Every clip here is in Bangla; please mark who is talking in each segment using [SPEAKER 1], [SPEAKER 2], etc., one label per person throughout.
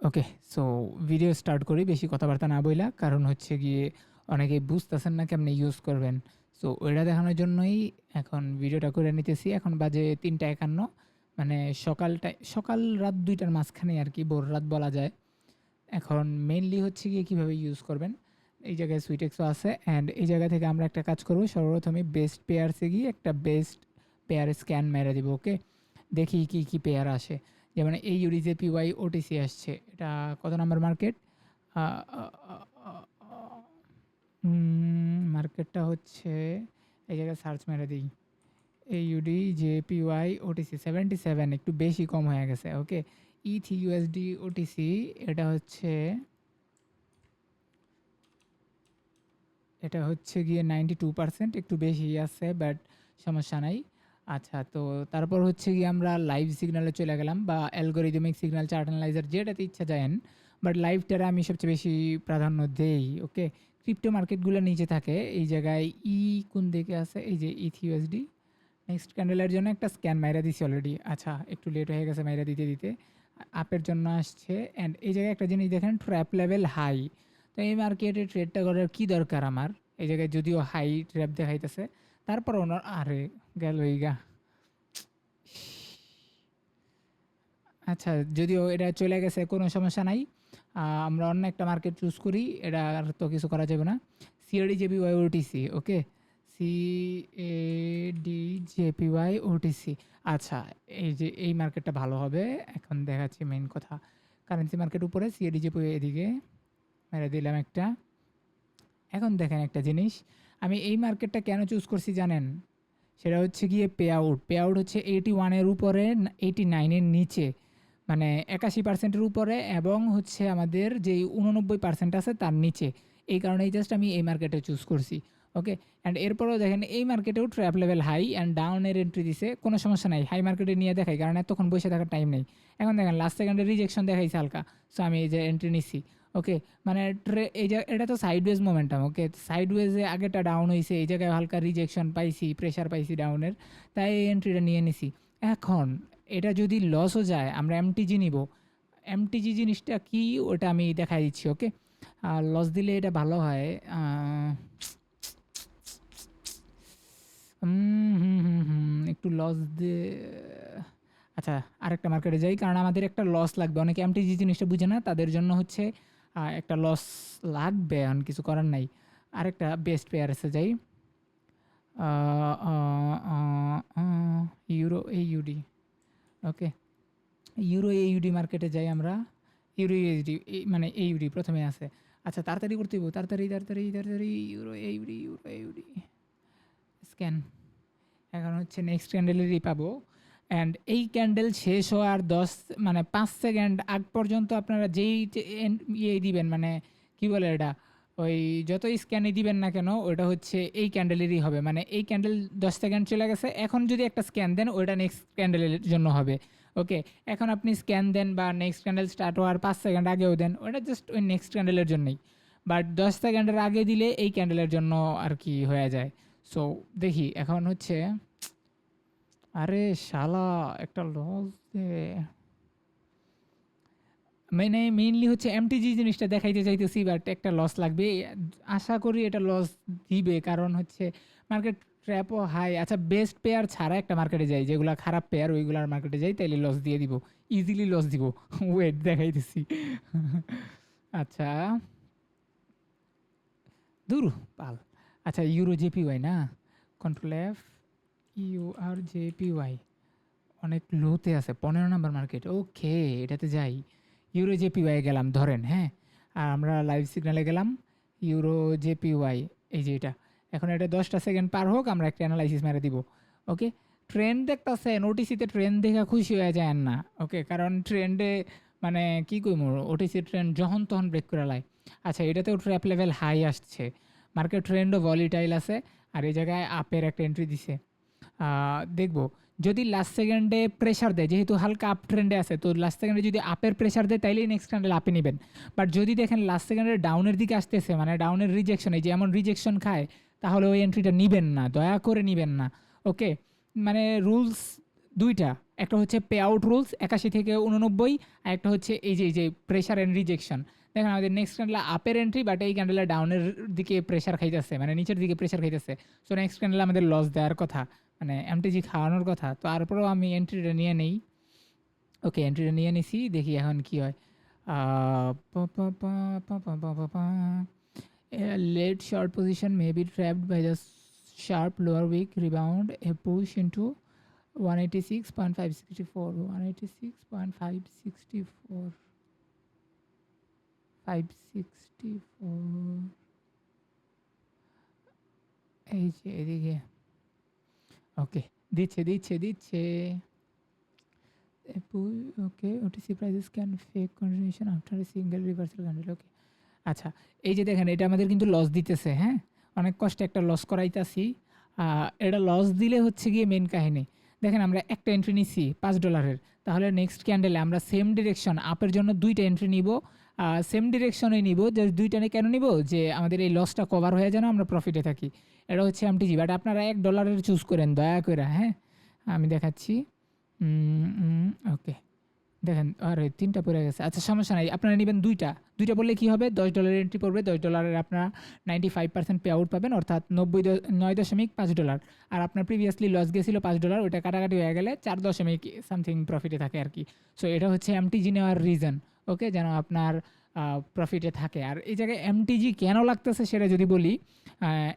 [SPEAKER 1] ওকে, সো ভিডিও স্টার্ট করি বেশি কথাবার্তা না বইলা, কারণ হচ্ছে গিয়ে অনেকেই বুঝতেছেন না কেমনে ইউজ করবেন। সো ওইটা দেখানোর জন্যই এখন ভিডিওটা করে নিতেছি। এখন বাজে 3টা 51, মানে সকাল রাত 2টার মাঝখানে আর কি, ভোর রাত বলা যায়। এখন মেইনলি হচ্ছে গিয়ে কীভাবে ইউজ করবেন। এই জায়গায় সুইটেক্সও আছে, অ্যান্ড এই জায়গা থেকে আমরা একটা কাজ করবো। সর্বপ্রথমে বেস্ট পেয়ারসে গিয়ে একটা বেস্ট পেয়ার স্ক্যান মেরে দেবো। ওকে, দেখি কি কি পেয়ার আসে। যেমন এই ইউডিজেপিওয়াই ওটিসি আসছে, এটা কত নাম্বার মার্কেট? মার্কেটটা হচ্ছে, এই জায়গায় সার্চ মেরে দিই, এই ইউডিজেপিওয়াই ওটিসি 77, একটু বেশি কম হয়ে গেছে। ওকে, ইথি ইউএসডি ওটিসি এটা হচ্ছে গিয়ে 92%, একটু বেশি আছে, বাট সমস্যা নাই। আচ্ছা, তো তারপর হচ্ছে গিয়ে আমরা লাইভ সিগন্যালে চলে গেলাম, বা অ্যালগোরিদমিক সিগন্যাল চার্ট অ্যানালাইজার, যেটাতে ইচ্ছা যায়েন, বাট লাইভটারে আমি সবচেয়ে বেশি প্রাধান্য দেই। ওকে, ক্রিপ্টো মার্কেটগুলো নিচে থাকে। এই জায়গায় কোন দিকে আছে, এই যে ইথিউএসডি নেক্সট ক্যান্ডেলের জন্য একটা স্ক্যান মাইরা দিছি অলরেডি। আচ্ছা, একটু লেট হয়ে গেছে মাইরা দিতে দিতে, আপের জন্য আসছে। অ্যান্ড এই জায়গায় একটা জিনিস দেখেন, ট্র্যাপ লেভেল হাই। তো এই মার্কেটে ট্রেডটা করার কী দরকার আমার? এই জায়গায় যদিও হাই ট্র্যাপ দেখাইতেছে, তারপর ওনার আরে গেল ইগা। আচ্ছা, যদিও এটা চলে গেছে, কোনো সমস্যা নাই। আমরা অন্য একটা মার্কেট চুজ করি, এটা আর তো কিছু করা যাবে না। সিএডিজেপিওয়াই ওটিসি। ওকে, সিএডিজেপিওয়াই ওটিসি। আচ্ছা, এই যে এই মার্কেটটা ভালো হবে। এখন দেখাচ্ছি মেইন কথা। কারেন্সি মার্কেট উপরে, সিএডিজেপিওয়াই এদিকে মেরে দিলাম একটা। এখন দেখেন একটা জিনিস, আমি এই মার্কেটটা কেন চুজ করছি জানেন? সেটা হচ্ছে গিয়ে পে আউট হচ্ছে 81-এর উপরে, 89-এর নিচে, মানে 81%-এর উপরে, এবং হচ্ছে আমাদের যেই 89% আছে তার নিচে। এই কারণেই জাস্ট আমি এই মার্কেটে চুজ করছি। ওকে, অ্যান্ড এরপরেও দেখেন এই মার্কেটেও ট্র্যাপ লেভেল হাই অ্যান্ড ডাউনের এন্ট্রি দিছে, কোনো সমস্যা নাই। হাই মার্কেটে নিয়ে দেখাই, কারণ এতক্ষণ বসে থাকার টাইম নেই। এখন দেখেন লাস্ট সেকেন্ডে রিজেকশন দেখাইছে হালকা, সো আমি এই যে এন্ট্রি নিচ্ছি। ওকে, মানে এই যে এটা তো সাইডওয়েজ মোমেন্টাম। ওকে, সাইডওয়েজে আগেটা ডাউন হয়েছে, এই জায়গায় হালকা রিজেকশন পাইছি, প্রেশার পাইছি ডাউনের, তাই এই এন্ট্রিটা নিয়ে নিছি। এখন এটা যদি লসও যায়, আমরা এমটিজি নিব। এমটিজি জিনিসটা কি ওটা আমি দেখাই দিচ্ছি। ওকে, লস দিলে এটা ভালো হয়। একটু লস দিয়ে, আচ্ছা আরেকটা মার্কেটে যাই, কারণ আমাদের একটা লস লাগবে। অনেকে এমটিজি জিনিসটা বুঝে না, তাদের জন্য হচ্ছে একটা লস লাগবে, আর কিছু করার নাই। আরেকটা বেস্ট পেয়ারসে যাই, ইউরো এইউডি। ওকে, ইউরো এইউডি মার্কেটে যাই আমরা। ইউরো ইউএসডি, মানে এইউডি প্রথমে আছে। আচ্ছা, তাড়াতাড়ি করতে হইব, তাড়াতাড়ি তাড়াতাড়ি তাড়াতাড়ি। Euro AUD scan. এখন হচ্ছে নেক্সট ক্যান্ডেলেরই পাবো। অ্যান্ড এই ক্যান্ডেল শেষ হওয়ার 5 সেকেন্ড আগ পর্যন্ত আপনারা যেই ইয়ে দিবেন, মানে কি বলে এটা, ওই যতই স্ক্যানই দিবেন না কেন, ওটা হচ্ছে এই ক্যান্ডেলেরই হবে। মানে এই ক্যান্ডেল 10 সেকেন্ড চলে গেছে, এখন যদি একটা স্ক্যান দেন, ওইটা নেক্সট ক্যান্ডেলের জন্য হবে। ওকে, এখন আপনি স্ক্যান দেন বা নেক্সট ক্যান্ডেল স্টার্ট হওয়ার 5 সেকেন্ড আগেও দেন, ওটা জাস্ট ওই নেক্সট ক্যান্ডেলের জন্যই। বাট 10 সেকেন্ডের আগে দিলে এই ক্যান্ডেলের জন্য আর কি হয়ে যায়। সো দেখি এখন হচ্ছে, আরে শালা একটা লস দে। মানে মেইনলি হচ্ছে এমটিজি জিনিসটা দেখাইতে চাইতেছি, বাট একটা লস লাগবে। আশা করি এটা লস দিবে, কারণ হচ্ছে মার্কেট ট্র্যাপও হাই। আচ্ছা, বেস্ট পেয়ার ছাড়া একটা মার্কেটে যাই, যেগুলো খারাপ পেয়ার ওইগুলার মার্কেটে যাই, তাইলে লস দিয়ে দিব, ইজিলি লস দিব। ওয়েট দেখাইতেছি। আচ্ছা, দূর পাল। আচ্ছা, ইউরো জেপিওয়াই না, কন্ট্রোল এফ, ইউআর জেপিওয়াই অনেক লোতে আছে, 15 নাম্বার মার্কেট। ওকে, এটাতে যাই। ইউরো জেপিওয়াই গেলাম ধরেন, হ্যাঁ। আর আমরা লাইভ সিগনালে গেলাম, ইউরো জেপিওয়াই, এই যে এটা। এখন এটা 10টা সেকেন্ড পার হোক, আমরা একটা অ্যানালাইসিস মেরে দিব। ওকে, ট্রেন্ড দেখতেছে, ওটিসিতে ট্রেন্ড দেখা খুশি হয়ে যায় না। ওকে, কারণ ট্রেন্ডে মানে কী কইম, ওটিসি ট্রেন্ড যখন তখন ব্রেক করে লাই। আচ্ছা, এটাতেও ট্র্যাপ লেভেল হাই আসছে, মার্কেট ট্রেন্ডও ভলিটাইল আছে। আর এই জায়গায় আপের একটা এন্ট্রি দিছে, দেখব। যদি লাস্ট সেকেন্ডে প্রেশার দেয়, যেহেতু হালকা আপ ট্রেন্ডে আছে, তো লাস্ট সেকেন্ডে যদি আপের প্রেশার দেয়, তাইলেই নেক্সট ক্যান্ডেল আপে নেবেন। বাট যদি দেখেন লাস্ট সেকেন্ডে ডাউনের দিকে আসতেছে, মানে ডাউনের রিজেকশন, এই যে এমন রিজেকশন খায়, তাহলে ওই এন্ট্রিটা নেবেন না, দয়া করে নেবেন না। ওকে, মানে রুলস দুইটা, একটা হচ্ছে পে আউট রুলস 81 থেকে 89, আর একটা হচ্ছে এই যে প্রেশার অ্যান্ড রিজেকশন। দেখেন আমাদের নেক্সট ক্যান্ডেল আপের এন্ট্রি, বাট এই ক্যান্ডেল ডাউনের দিকে প্রেশার খাইতেছে, মানে নিচের দিকে প্রেশার খাইতেছে। সো নেক্সট ক্যান্ডেল আমাদের লস দেওয়ার কথা, মানে এমটিজি খাওয়ানোর কথা। তো তারপরেও আমি এন্ট্রিটা নিয়ে নেই। ওকে, এন্ট্রিটা নিয়ে নিছি, দেখি এখন কি হয়। Late short position may be trapped by the sharp lower wick rebound, a push into 186.564, 186.564, 564, এই যে এদিকে। ওকে, দিচ্ছে। ওকে, OTC prices can fake continuation after a single reversal candle. ওকে, আচ্ছা, এই যে দেখেন এটা আমাদের কিন্তু লস দিতেছে, হ্যাঁ, অনেক কষ্টে একটা লস করাইতাছি। এটা লস দিলে হচ্ছে গিয়ে মেন কাহিনী। দেখেন আমরা একটা এন্ট্রি নিচ্ছি $5, তাহলে নেক্সট ক্যান্ডেলে আমরা সেম ডিরেকশন আপের জন্য দুইটা এন্ট্রি নিব, সেম ডিরেকশনে নিব। যে দুইটা কেন নিব, যে আমাদের এই লসটা কভার হয়ে যেন আমরা প্রফিটে থাকি। এটা হচ্ছে এমটিজি, বাট আপনারা $1 চুজ করেন দয়া করে, হ্যাঁ, আমি দেখাচ্ছি। ওকে, দেখেন আরে 3টা পড়ে গেছে। আচ্ছা, সমস্যা নাই, আপনারা নেবেন দুইটা বললে কি হবে, $10 এন্ট্রি পড়বে, $10 আপনারা 95% পে আউট পাবেন, অর্থাৎ $9.5। আর আপনার প্রিভিয়াসলি লস গেছিল $5, ওইটা কাটাকাটি হয়ে গেলে 4 সামথিং প্রফিটে থাকে আর কি। সো এটা হচ্ছে এমটিজি নেওয়ার রিজন, ওকে, যেন আপনার প্রফিটে থাকে। আর এই জায়গায় এমটিজি কেন লাগতেছে সেটা যদি বলি,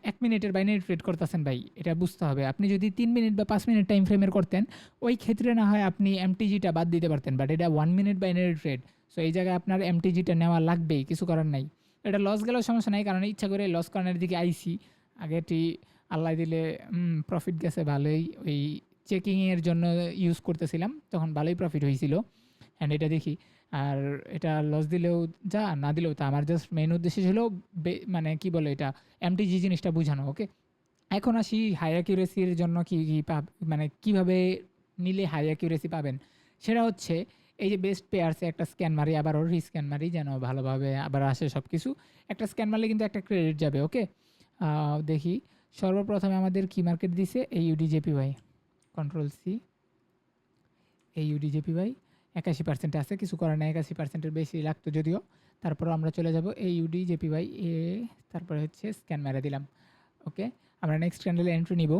[SPEAKER 1] 1 মিনিটের বাইনারি ট্রেড করতেছেন ভাই, এটা বুঝতে হবে। আপনি যদি 3 মিনিট বা 5 মিনিট টাইম ফ্রেমের করতেন, ওই ক্ষেত্রে না হয় আপনি এমটিজিটা বাদ দিতে পারতেন, বাট এটা 1 মিনিট বাইনারি ট্রেড। সো এই জায়গায় আপনার এমটিজিটা নেওয়া লাগবেই, কিছু করার নাই। এটা লস গেলেও সমস্যা নাই, কারণ ইচ্ছা করে লস কর্নার দিকে আইসি। আগেটি আল্লাহ দিলে প্রফিট গেছে ভালোই, ওই চেকিংয়ের জন্য ইউজ করতেছিলাম, তখন ভালোই প্রফিট হয়েছিল। অ্যান্ড এটা দেখি, আর এটা লস দিলেও যা, না দিলেও তা। আমার জাস্ট মেইন উদ্দেশ্য ছিল মানে কি বলে এটা, এমটিজি জিনিসটা বোঝানো। ওকে, এখন আসি হাই অ্যাকিউরেসির জন্য কি মানে কিভাবে নিলে হাই অ্যাকিউরেসি পাবেন। সেটা হচ্ছে এই যে বেস্ট পেয়ার্সে একটা স্ক্যান মারি, আবারও রিস্ক্যান মারি যেন ভালোভাবে আবার আসে সব কিছু। একটা স্ক্যান মারলে কিন্তু একটা ক্রেডিট যাবে। ওকে, দেখি সর্বপ্রথমে আমাদের কি মার্কেট দিছে, এই ইউডিজেপিওয়াই, কন্ট্রোল-C, এই ইউডিজেপিওয়াই 81% আছে, কিছু করার নাই, 81%-এর বেশি লাগতো যদিও। তারপর আমরা চলে যাব এই ইউডিজেপিওয়াই এ, তারপরে হচ্ছে স্ক্যান মেরে দিলাম। ওকে, আমরা নেক্সট ক্যান্ডেলে এন্ট্রি নিব,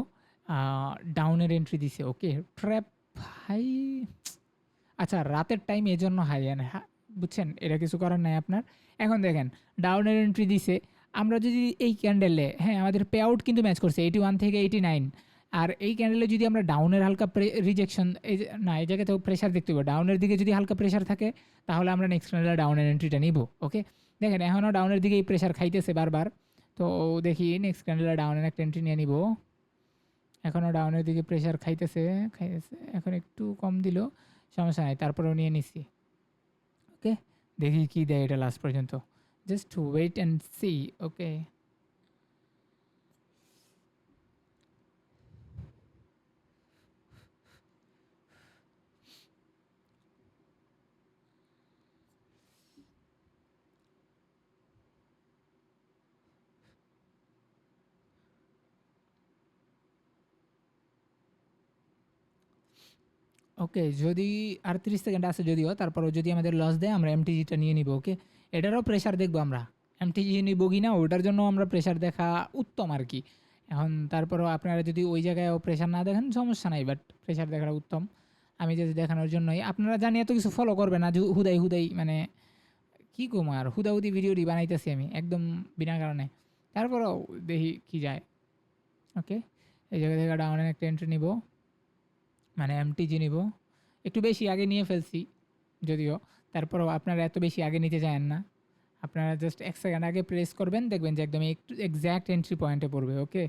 [SPEAKER 1] ডাউনের এন্ট্রি দিছে। ওকে, ট্র্যাপ হাই, আচ্ছা রাতের টাইম এই জন্য হাই, হ্যাঁ বুঝছেন, এটা কিছু করার নাই আপনার। এখন দেখেন ডাউনের এন্ট্রি দিছে, আমরা যদি এই ক্যান্ডেলে, হ্যাঁ, আমাদের পে আউট কিন্তু ম্যাচ করছে 81 থেকে 89, আর এই ক্যান্ডেলে যদি আমরা ডাউনের হালকা রিজেকশন, এই না, এই জায়গাতেও প্রেশার দেখতে পাবো, ডাউনের দিকে যদি হালকা প্রেশার থাকে তাহলে আমরা নেক্সট ক্যান্ডেলে ডাউনের এন্ট্রিটা নিব। ওকে, দেখেন এখনও ডাউনের দিকেই প্রেশার খাইতেছে বারবার। তো দেখি নেক্সট ক্যান্ডেলে ডাউনের একটা এন্ট্রি নিয়ে নিব। এখনও ডাউনের দিকে প্রেশার খাইতেছে, এখন একটু কম দিল, সমস্যা নাই, তারপরেও নিয়ে নিছি। ওকে, দেখি কি দেয় এটা লাস্ট পর্যন্ত, জাস্ট ওয়েট অ্যান্ড সি। ওকে, ওকে, যদি আর 30 সেকেন্ড আছে যদিও, তারপরও যদি আমাদের লস দেয় আমরা এমটিজিটা নিয়ে নিব। ওকে, এটারও প্রেশার দেখবো আমরা, এমটিজি নিব কি না ওটার জন্য আমরা প্রেশার দেখা উত্তম আর কি। এখন তারপরও আপনারা যদি ওই জায়গায়ও প্রেশার না দেখেন সমস্যা নাই, বাট প্রেশার দেখাটা উত্তম। আমি যদি দেখানোর জন্যই, আপনারা জানি এত কিছু ফলো করবে না, হুদাই মানে কী কুমার হুদাহুদি ভিডিওটি বানাইতেছি আমি একদম বিনা কারণে। তারপরও দেখি কি যায়। ওকে, এই জায়গা থেকে ডাউনের একটা এন্ট্রি নিব, মানে এমটিজি নিব। একটু বেশি আগে নিয়ে ফেলছি যদিও, তারপরও আপনারা এত বেশি আগে নিতে চান না, আপনারা জাস্ট 1 সেকেন্ড আগে প্রেস করবেন, দেখবেন যে একদম একটু এক্স্যাক্ট এন্ট্রি পয়েন্টে পড়বে। ওকে,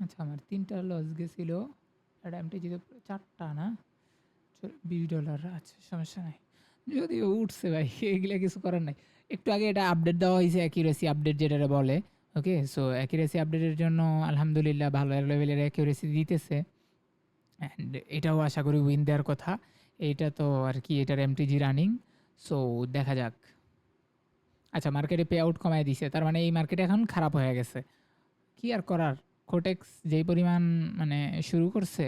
[SPEAKER 1] আচ্ছা আমার 3টা লস গেছিলো, একটা এমটিজি তো 4টা না, $20, আচ্ছা সমস্যা নাই, যদিও উঠছে ভাই, এগুলো কিছু করার নাই। একটু আগে এটা আপডেট দেওয়া হয়েছে, অ্যাকিউরেসি আপডেট যেটা বলে। ওকে, সো অ্যাকিউরেসি আপডেটের জন্য আলহামদুলিল্লাহ ভালো লেভেলের অ্যাকিউরেসি দিতেছে, অ্যান্ড এটাও আশা করি উইন দেওয়ার কথা। এইটা তো আর কি, এটার এমটিজি রানিং। সো দেখা যাক। আচ্ছা, মার্কেটে পে আউট কমায় দিছে, তার মানে এই মার্কেট এখন খারাপ হয়ে গেছে। কি আর করার, কোটেক্স যেই পরিমাণ মানে শুরু করছে,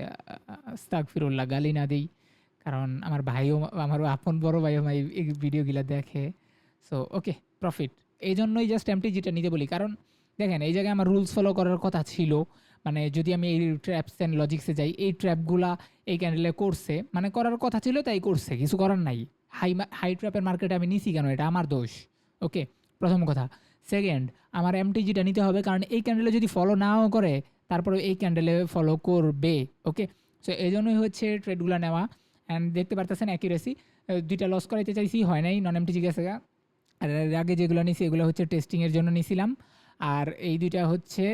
[SPEAKER 1] আস্তাগফিরুল্লাহ, গালি না দিই, কারণ আমার ভাইও, আমারও আপন বড় ভাইও ভাই এই ভিডিওগুলো দেখে। So okay, profit. এই জন্যই জাস্ট এমটিজিটা নিতে বলি, কারণ দেখেন এই জায়গায় আমার রুলস ফলো করার কথা ছিল। মানে যদি আমি এই ট্র্যাপস অ্যান্ড লজিক্সে যাই, এই ট্র্যাপগুলা এই ক্যান্ডেলে করছে, মানে করার কথা ছিল তাই করছে, কিছু করার নাই। হাই হাই ট্র্যাপের মার্কেটে আমি নিছি কেন, এটা আমার দোষ। ওকে, প্রথম কথা। সেকেন্ড, আমার এমটিজিটা নিতে হবে, কারণ এই ক্যান্ডেলে যদি ফলো নাও করে, তারপরে এই ক্যান্ডেলে ফলো করবে। ওকে, সো এই জন্যই হচ্ছে ট্রেডগুলো নেওয়া। অ্যান্ড দেখতে পারতেছেন অ্যাকিউরেসি, দুইটা লস করাইতে চাইছি, হয় নাই, নন এমটিজি গেছে গা। আর এর আগে যেগুলো নিছি এগুলো হচ্ছে টেস্টিংয়ের জন্য নিছিলাম। আর এই দুইটা হচ্ছে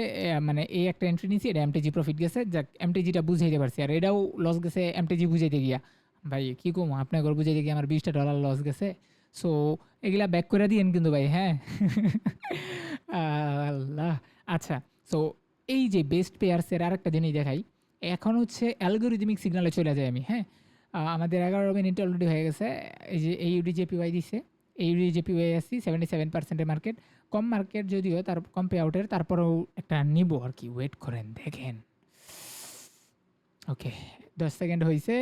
[SPEAKER 1] মানে এই একটা এন্ট্রি নিছি, এটা এমটিজি প্রফিট গেছে, যাক এমটিজিটা বুঝাইতে পারছি। আর এটাও লস গেছে এমটিজি বুঝাইতে গিয়া। ভাই কী কম, আপনার ঘর বুঝাইতে গিয়ে আমার $20 লস গেছে। সো এগুলা ব্যাক করে দিয়েন কিন্তু ভাই, হ্যাঁ। আল্লাহ। আচ্ছা, সো এই যে বেস্ট পেয়ার্সের আরেকটা জিনিস দেখাই। এখন হচ্ছে অ্যালগোরিদমিক সিগনালে চলে যাই আমি, হ্যাঁ। আমাদের 11 মিনিট অলরেডি হয়ে গেছে। এই যে এই ইউডিজেপিওয়াই দিছে, এই ইউডিজেপিওয়াই আসছি 77%-এর মার্কেট। কম মার্কেট যদিও, তার কম পে আউটের, তারপরেও একটা নিব আর কি, ওয়েট করেন দেখেন। ওকে, 10 সেকেন্ড হয়েছে।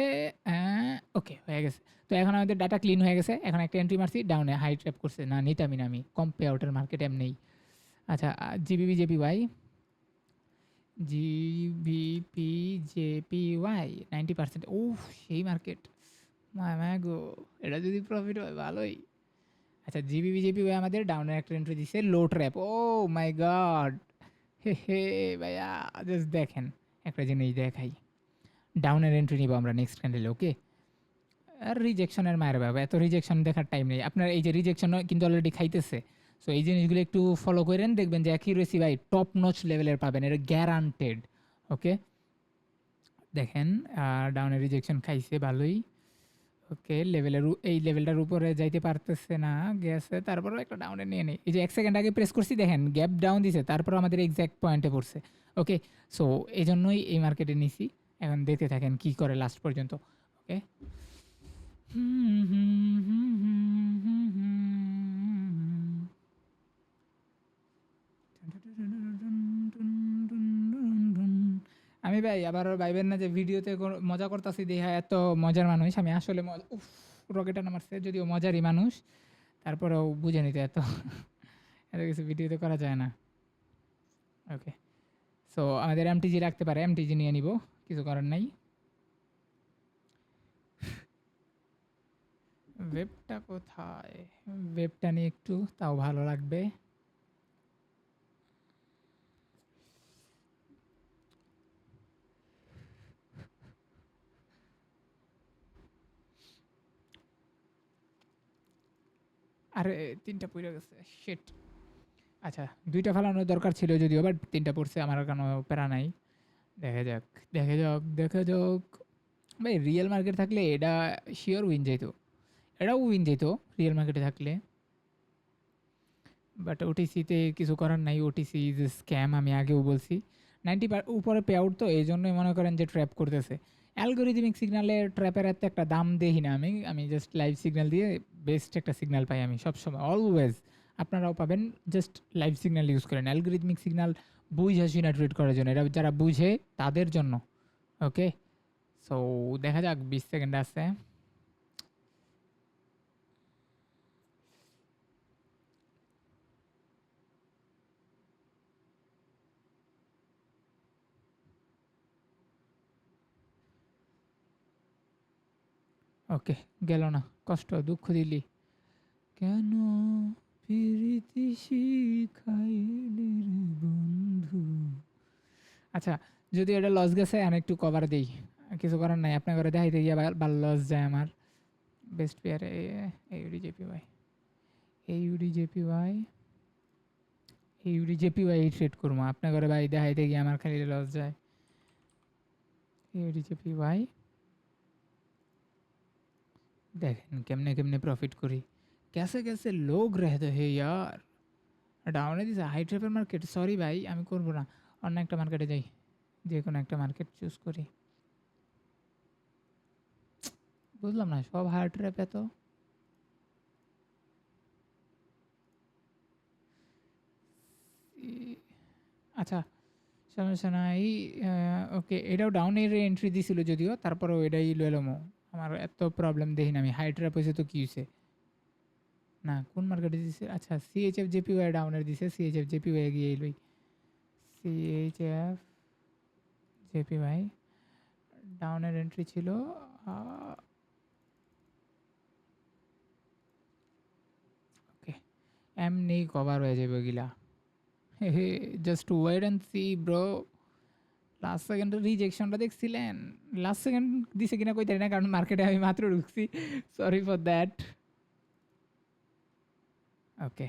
[SPEAKER 1] ওকে, হয়ে গেছে। তো এখন আমাদের ডাটা ক্লিন হয়ে গেছে। এখন একটা এন্ট্রি মারছি, ডাউনে হাই ট্র্যাপ করছে, না নিতামই না আমি, কম পে আউটের মার্কেট এমনি। আচ্ছা, জিবিপি জেপিওয়াই, জিবিপি জেপিওয়াই 90%। ও, সেই মার্কেট, মায় গো, এটা যদি প্রফিট হয় ভালোই। আচ্ছা, জিবিপি জেপিওয়াই আমাদের ডাউনের একটা এন্ট্রি দিছে, লো ট্র্যাপ। ও মাই গড, হে হে ভাইয়া, জাস্ট দেখেন, একটা জিনিস দেখাই। ডাউনের এন্ট্রি নিব আমরা নেক্সট ক্যান্ডেলে। ওকে, আর রিজেকশনের মায়ের বাবা, এত রিজেকশন দেখার টাইম নেই আপনার। এই যে রিজেকশন কিন্তু অলরেডি খাইতেছে। সো এই জিনিসগুলো একটু ফলো করেন, দেখবেন যে অ্যাকিউরেসি ভাই টপ নচ লেভেলের পাবেন, এটা গ্যারান্টেড। ওকে, দেখেন ডাউনের রিজেকশন খাইছে ভালোই। ওকে, লেভেলের এই লেভেলটার উপরে যাইতে পারতেছে না, গেছে, তারপরেও একটা ডাউনে নিয়ে নেই। এই যে 1 সেকেন্ড আগে প্রেস করছি, দেখেন গ্যাপ ডাউন দিছে, তারপর আমাদের এক্স্যাক্ট পয়েন্টে পড়ছে। ওকে, সো এই জন্যই এই মার্কেটে নিছি। এখন দেখতে থাকেন কি করে লাস্ট পর্যন্ত। ওকে, আমি ভাই আবার ভাইবেন না যে ভিডিওতে মজা করতেছি দেখা এত মজার মানুষ আমি, আসলে রকেটা নামারছে, যদিও মজারই মানুষ, তারপরেও বুঝে নিতে এত এত কিছু ভিডিওতে করা যায় না। ওকে, সো আমাদের এমটিজি রাখতে পারে, এমটিজি নিয়ে নিব, কিছু করার নাই। ওয়েবটা কোথায়, ওয়েবটা নিয়ে একটু তাও ভালো লাগবে। আরে 3টা পড়ে গেছে, শিট। আচ্ছা, 2টা ফেলানোর দরকার ছিল যদিও, বাট 3টা পড়ছে, আমার কোনো প্যারা নাই। দেখা যাক, দেখা যাক, দেখা যাক। ভাই রিয়েল মার্কেট থাকলে এটা শিওর উইন যেত, এটাও উইন যেত রিয়েল মার্কেটে থাকলে। বাট ওটিসিতে কিছু করার নাই, ওটিসি ইজ স্ক্যাম, আমি আগেও বলছি। 90 উপরে পে আউট, তো এই জন্যই মনে করেন যে ট্র্যাপ করতেছে। অ্যালগোরিদমিক সিগনালে ট্র্যাপের এত একটা দাম দেখি না আমি, আমি জাস্ট লাইভ সিগন্যাল দিয়ে বেস্ট একটা সিগন্যাল পাই আমি সবসময়, অলওয়েজ। আপনারাও পাবেন, জাস্ট লাইভ সিগন্যাল ইউজ করেন। অ্যালগোরিদমিক সিগন্যাল বুঝে শুনে ট্রেড করার জন্য, এটা যারা বুঝে তাদের জন্য। ওকে, সো দেখা যাক, 20 সেকেন্ড আছে। ওকে, গেল না, কষ্ট দুঃখ দিলি কেন, প্রীতি শিখাইলি রে বন্ধু। আচ্ছা, যদি এটা লস গেছে আমি একটু কভার দিই, কিছু করার নাই, আপনার ঘরে দেখাইতে গিয়ে ভালো লস যায় আমার। বেস্ট পেয়ার এইউডিজেপিওয়াই, এইউডিজেপিওয়াই, এইউডিজেপিওয়াই ট্রেড করবো, আপনার ঘরে ভাই দেখাইতে গিয়ে আমার খালি লস যায়। এইউডিজেপিওয়াই, দেখেন কেমনে কেমনে প্রফিট করি। कैसे कैसे लोग रहते हैं यार। ডাউনে দিছে হাই ট্রেপের মার্কেট, সরি ভাই আমি করবো না, অন্য একটা মার্কেটে যাই, যে কোনো একটা মার্কেট চুজ করি। বুঝলাম না, সব হাই ট্র্যাপ এত। আচ্ছা সমস্যা নাই। ওকে, এটাও ডাউনের এন্ট্রি দিছিল যদিও, তারপরেও এটাই লইলামও। আমার এত প্রবলেম দেখি না আমি। হাইড্রা পয়সা তো কি হয়েছে? না, কোন মার্কেটে দিছে? আচ্ছা সিএইচএফ জেপিওয়াই ডাউনের দিছে। সিএইচএফ জেপিওয়াই গিয়ে লই। সিএইচএফ জেপিওয়াই ডাউনের এন্ট্রি ছিল। ওকে, এমনি কভার হয়ে যাবে ওগুলা। Just wait and see bro. Last সেকেন্ডের রিজেকশনটা দেখছিলেন? লাস্ট সেকেন্ড দিছে কিনা কইতে পারি না, কারণ মার্কেটে আমি মাত্র ঢুকছি। Sorry for that. ওকে,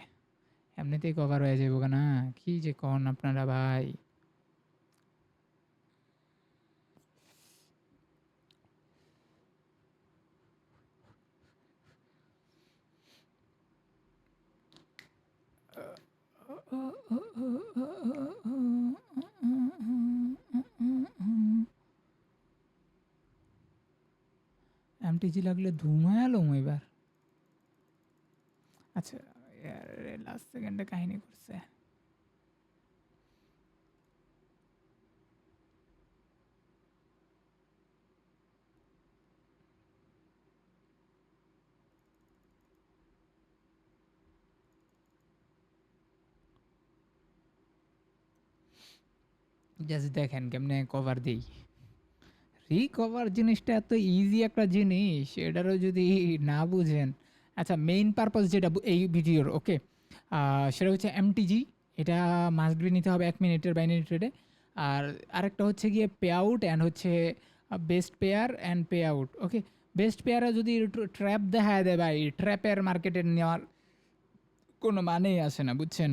[SPEAKER 1] এমনিতেই কভার হয়ে যাবো না। কি যে কন আপনারা ভাই। এমটিজি লাগলে ধুমায়ালুম এবার। আচ্ছা, লাস্ট সেকেন্ডে কাহিনী করছে। জাস্ট দেখেন কেমনে কভার দেই। রিকভার জিনিসটা এত ইজি একটা জিনিস, এটারও যদি না বুঝেন। আচ্ছা, মেইন পারপাস যেটা এই ভিডিওর, ওকে, সেটা হচ্ছে এমটিজি। এটা মাস্ট বি নিতে হবে 1 মিনিটের বাইনারি ট্রেডে। আর আরেকটা হচ্ছে গিয়ে পে আউট অ্যান্ড হচ্ছে best pair and pay out. Okay, best পেয়ারে যদি ট্র্যাপ দেখা দেয় ভাই, ট্র্যাপের মার্কেটে নেওয়ার কোনো মানেই আসে না, বুঝছেন?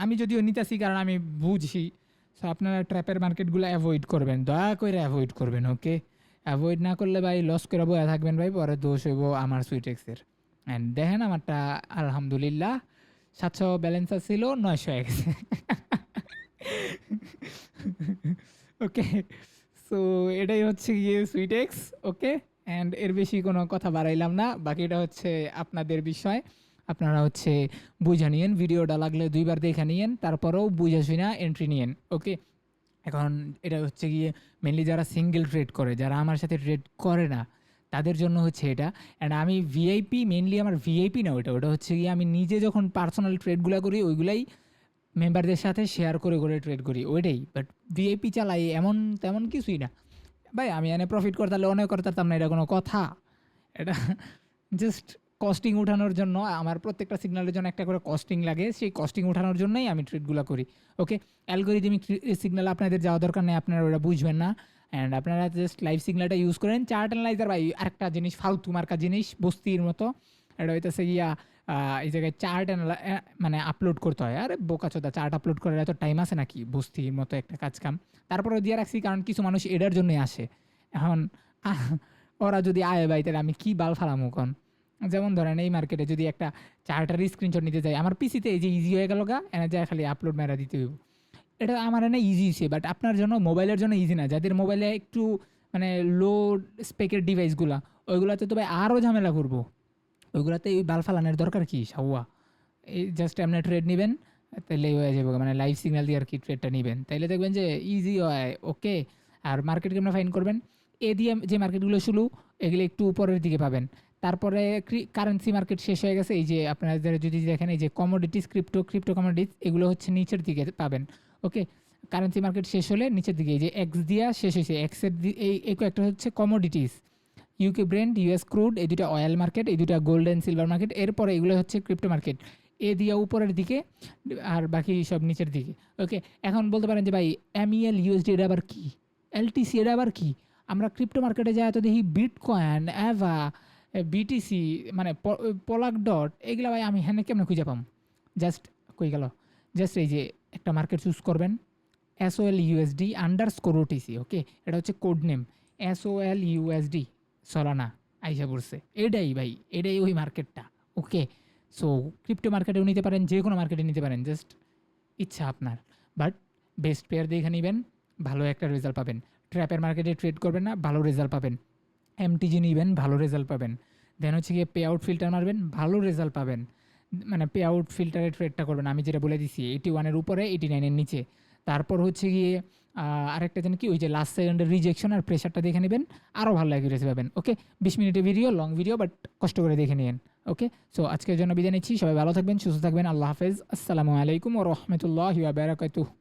[SPEAKER 1] আমি যদিও নিতেছি কারণ আমি বুঝি। সো আপনারা ট্র্যাপের মার্কেটগুলো অ্যাভয়েড করবেন, দয়া করে অ্যাভয়েড করবেন। ওকে, অ্যাভয়েড না করলে ভাই লস করে বয়ে থাকবেন ভাই, পরে দোষ হইব আমার সুইটেক্সের। অ্যান্ড দেখেন আমারটা আলহামদুলিল্লাহ 700 ব্যালেন্স ছিল, 900 হয়ে গেছে। ওকে, সো এটাই হচ্ছে গিয়ে সুইটেক্স। ওকে, অ্যান্ড এর বেশি কোনো কথা বাড়াইলাম না, বাকিটা হচ্ছে আপনাদের বিষয়। আপনারা হচ্ছে বুঝে নিয়েন, ভিডিওটা লাগলে 2বার দেখে নিয়েন, তারপরেও বুঝে শুনে এন্ট্রি নিয়েন। ওকে, এখন এটা হচ্ছে গিয়ে মেনলি যারা সিঙ্গেল ট্রেড করে, যারা আমার সাথে ট্রেড করে না, তাদের জন্য হচ্ছে এটা। অ্যান্ড আমি ভিআইপি, মেনলি আমার ভিআইপি না ওটা, ওটা হচ্ছে গিয়ে আমি নিজে যখন পার্সোনাল ট্রেডগুলো করি ওইগুলাই মেম্বারদের সাথে শেয়ার করে করে ট্রেড করি, ওইটাই। বাট ভিআইপি চালাই এমন তেমন কিছুই না ভাই। আমি এনে প্রফিট করতে হলে অনেক করতাম না, এটা কোনো কথা? এটা জাস্ট কস্টিং উঠানোর জন্য। আমার প্রত্যেকটা সিগন্যালের জন্য একটা করে কস্টিং লাগে, সেই কস্টিং উঠানোর জন্যই আমি ট্রেডগুলো করি। ওকে, অ্যালগরিদমিক সিগন্যাল আপনাদের যাওয়া দরকার নেই, আপনারা ওটা বুঝবেন না। অ্যান্ড আপনারা জাস্ট লাইভ সিগন্যালটা ইউজ করেন। চার্ট অ্যানালাইজার ভাই আরেকটা জিনিস, ফালতু মার্কা জিনিস, বস্তির মতো। এটা হইতেছে গিয়া এই জায়গায় চার্ট মানে আপলোড করতে হয়। আরে বোকাচোদা, চার্ট আপলোড করার এত টাইম আছে নাকি? বস্তির মতো একটা কাজ কাম। তারপরেও দিয়ে রাখছি কারণ কিছু মানুষ এটার জন্যই আসে। এখন ওরা যদি আয় ভাই, তাহলে আমি কি বাল ফালামু কন? যেমন ধরেন এই মার্কেটে যদি একটা চার্টার স্ক্রিনশট নিতে যাই, আমার পিসিতে এই যে ইজি হয়ে গেল গা, এনে যায় খালি আপলোড মেরা দিতে হইব। এটা আমার এনে ইজি হয়েছে, বাট আপনার জন্য মোবাইলের জন্য ইজি না। যাদের মোবাইলে একটু মানে লো স্পেকের ডিভাইসগুলা, ওইগুলাতে তো ভাই আরও ঝামেলা করবো। ওইগুলাতে এই বাল ফালানোর দরকার কি সাউয়া? এই জাস্ট আপনি ট্রেড নেবেন, তাহলেই হয়ে যাবে। মানে লাইভ সিগন্যাল দিয়ে আর কি ট্রেডটা নেবেন, তাইলে দেখবেন যে ইজি হয়। ওকে, আর মার্কেট কেমন ফাইন করবেন? এ দিয়ে যে মার্কেটগুলো শুরু, এগুলো একটু উপরের দিকে পাবেন। তারপরে কারেন্সি মার্কেট শেষ হয়ে গেছে। এই যে আপনারা যদি দেখেন, এই যে কমোডিটিস, ক্রিপ্টো কমোডিটিস, এগুলো হচ্ছে নিচের দিকে পাবেন। ওকে, কারেন্সি মার্কেট শেষ হলে নিচের দিকে, এই যে এক্স দিয়া শেষ হয়েছে, এক্সের এই কয়েকটা হচ্ছে commodities. UK Brent, US crude, এই দুটা অয়েল মার্কেট, এই দুটা গোল্ড অ্যান্ড সিলভার মার্কেট। এরপরে এগুলো হচ্ছে ক্রিপ্টো মার্কেট, এ দিয়ে উপরের দিকে, আর বাকি সব নিচের দিকে। ওকে, এখন বলতে পারেন যে ভাই এমইএল ইউএসডি এটা আবার কি? এলটিসি এটা আবার কি? আমরা ক্রিপ্টো মার্কেটে যাই তো দেখি বিটকয়েন, অ্যাভা, বিটিসি, মানে পলাক ডট, এগুলা ভাই আমি হ্যাঁ কেমন খুঁজে পাম? জাস্ট কই গেল? জাস্ট এই যে একটা মার্কেট চুজ করবেন, এসওএল ইউএসডি আন্ডারস্কোর ওটিসি। ওকে, এটা হচ্ছে কোড নেম, এসওএল ইউএসডি সলানা আইসা পড়ছে। এটাই ভাই, এটাই ওই মার্কেটটা। ওকে, সো ক্রিপ্টো মার্কেটেও নিতে পারেন, যে কোনো মার্কেটে নিতে পারেন, জাস্ট ইচ্ছা আপনার। বাট বেস্ট পেয়ার দেখে নেবেন, ভালো একটা রেজাল্ট পাবেন। ট্র্যাপের মার্কেটে ট্রেড করবেন না, ভালো রেজাল্ট পাবেন। এমটিজি নেবেন, ভালো রেজাল্ট পাবেন। দেন হচ্ছে গিয়ে পে আউট ফিল্টার মারবেন, ভালো রেজাল্ট পাবেন। মানে পে আউট ফিল্টারের ট্রেডটা করবেন। আমি যেটা বলে দিছি 81 এর উপরে 89 এর নিচে। তারপর হচ্ছে গিয়ে আরেকটা জানি কি ওই যে লাস্ট সেকেন্ডের রিজেকশন আর প্রেশারটা দেখে নেবেন, আরও ভালো অ্যাকুরেসি পাবেন। ওকে, 20 মিনিটের ভিডিও, লং ভিডিও, বাট কষ্ট করে দেখে নিন। ওকে, সো আজকের জন্য বিদায় নিচ্ছি। সবাই ভালো থাকবেন, সুস্থ থাকবেন। আল্লাহ হাফেজ। আসসালামু আলাইকুম ওয়া রাহমাতুল্লাহি ওয়া বারাকাতুহু।